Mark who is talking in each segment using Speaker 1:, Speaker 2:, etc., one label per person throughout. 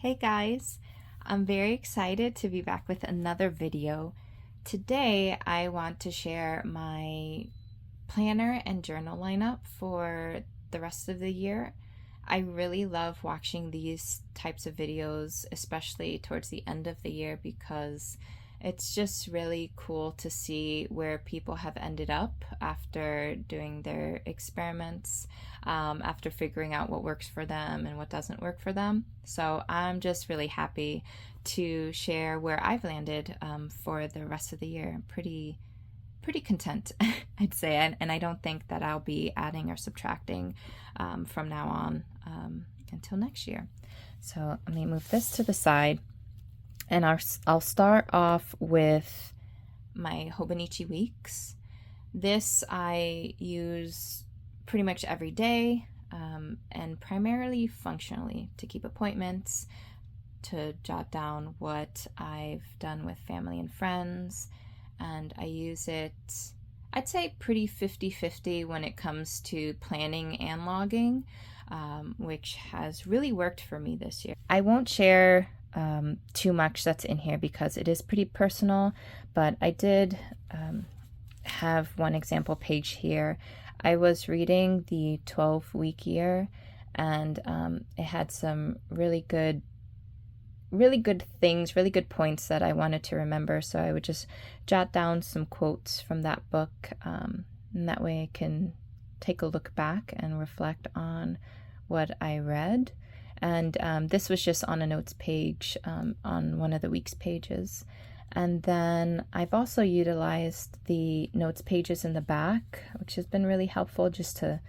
Speaker 1: Hey guys, I'm very excited to be back with another video. Today I want to share my planner and journal lineup for the rest of the year. I really love watching these types of videos, especially towards the end of the year, because it's just really cool to see where people have ended up after doing their experiments, after figuring out what works for them and what doesn't work for them. So I'm just really happy to share where I've landed for the rest of the year. I'm pretty content, I'd say, and I don't think that I'll be adding or subtracting from now on until next year. So let me move this to the side, and I'll start off with my Hobonichi Weeks. This I use pretty much every day, and primarily functionally, to keep appointments, to jot down what I've done with family and friends, and I use it, I'd say, pretty 50-50 when it comes to planning and logging, which has really worked for me this year. I won't share too much that's in here because it is pretty personal, but I did have one example page here. I was reading the 12-week year, and it had some really good things, really good points that I wanted to remember. So I would just jot down some quotes from that book, and that way I can take a look back and reflect on what I read. And this was just on a notes page on one of the week's pages. And then I've also utilized the notes pages in the back, which has been really helpful, just to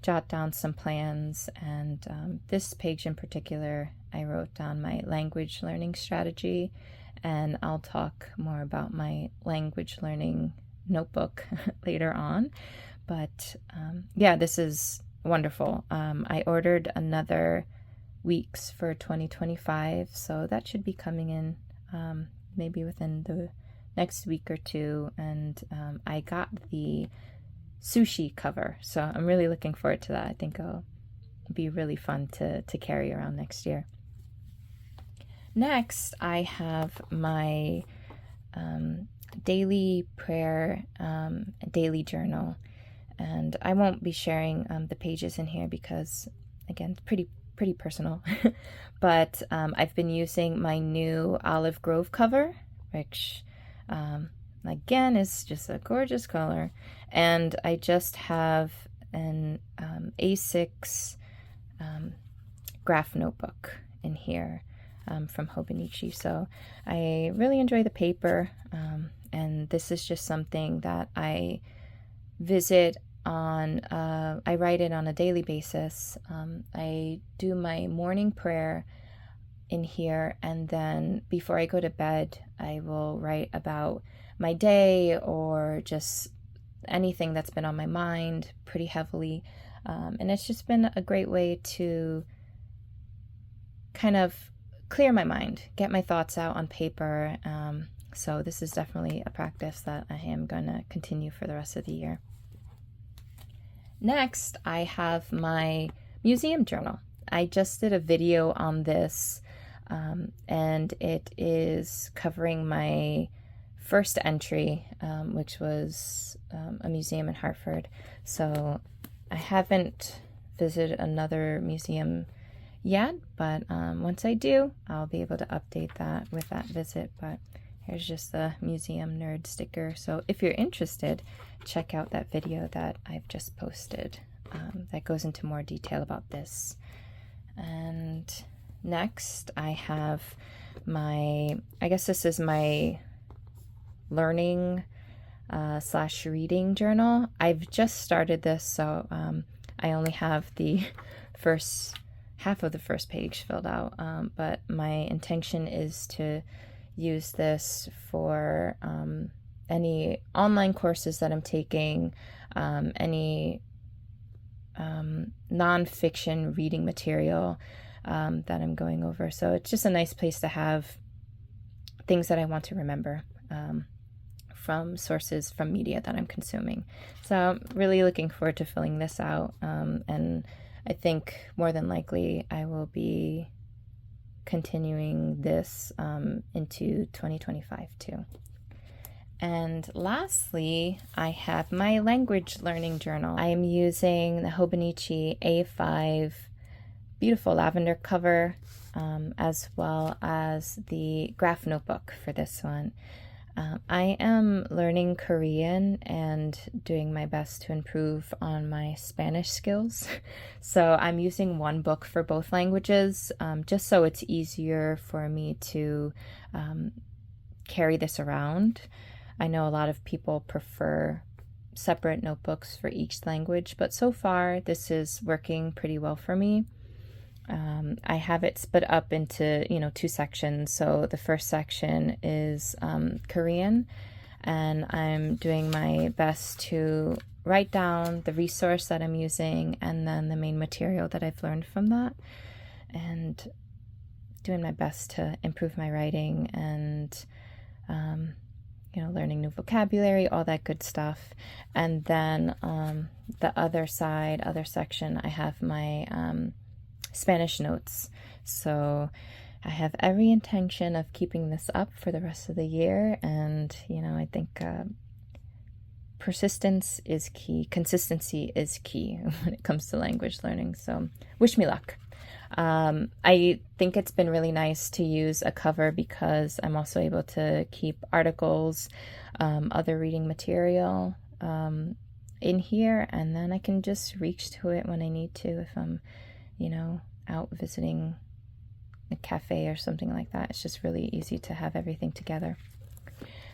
Speaker 1: jot down some plans. And this page in particular, I wrote down my language learning strategy, and I'll talk more about my language learning notebook later on. But yeah, this is wonderful. I ordered another weeks for 2025, so that should be coming in maybe within the next week or two. And I got the sushi cover, so I'm really looking forward to that. I think it'll be really fun to carry around next year. Next, I have my daily prayer, daily journal, and I won't be sharing the pages in here because, again, it's pretty personal. But I've been using my new Olive Grove cover, which again is just a gorgeous color, and I just have an A6 graph notebook in here from Hobonichi. So I really enjoy the paper, and this is just something that I visit on, I write it on a daily basis. I do my morning prayer in here, and then before I go to bed, I will write about my day or just anything that's been on my mind pretty heavily. And it's just been a great way to kind of clear my mind, get my thoughts out on paper. So this is definitely a practice that I am going to continue for the rest of the year. Next, I have my museum journal. I just did a video on this, and it is covering my first entry, which was a museum in Hartford. So I haven't visited another museum yet, but once I do, I'll be able to update that with that visit. But here's just the museum nerd sticker. So if you're interested, check out that video that I've just posted that goes into more detail about this. And next, I have my, I guess this is my learning / reading journal. I've just started this, so I only have the first half of the first page filled out, but my intention is to use this for any online courses that I'm taking, any nonfiction reading material that I'm going over. So it's just a nice place to have things that I want to remember from sources, from media that I'm consuming. So I'm really looking forward to filling this out, and I think more than likely I will be continuing this into 2025 too. And lastly, I have my language learning journal. I am using the Hobonichi A5 beautiful lavender cover, as well as the graph notebook for this one. I am learning Korean and doing my best to improve on my Spanish skills. So I'm using one book for both languages, just so it's easier for me to carry this around. I know a lot of people prefer separate notebooks for each language, but so far this is working pretty well for me. I have it split up into, two sections. So the first section is Korean, and I'm doing my best to write down the resource that I'm using and then the main material that I've learned from that, and doing my best to improve my writing and, learning new vocabulary, all that good stuff. And then the other section, I have my Spanish notes. So I have every intention of keeping this up for the rest of the year, and I think persistence is key, consistency is key when it comes to language learning. So wish me luck. I think it's been really nice to use a cover because I'm also able to keep articles, other reading material in here, and then I can just reach to it when I need to if I'm out visiting a cafe or something like that. It's just really easy to have everything together.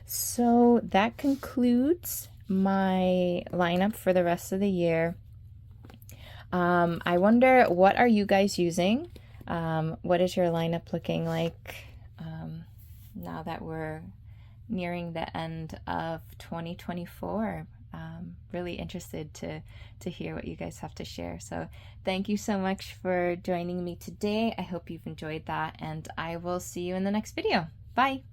Speaker 1: So that concludes my lineup for the rest of the year. I wonder, what are you guys using? What is your lineup looking like now that we're nearing the end of 2024? Really interested to hear what you guys have to share. So thank you so much for joining me today. I hope you've enjoyed that, and I will see you in the next video. Bye!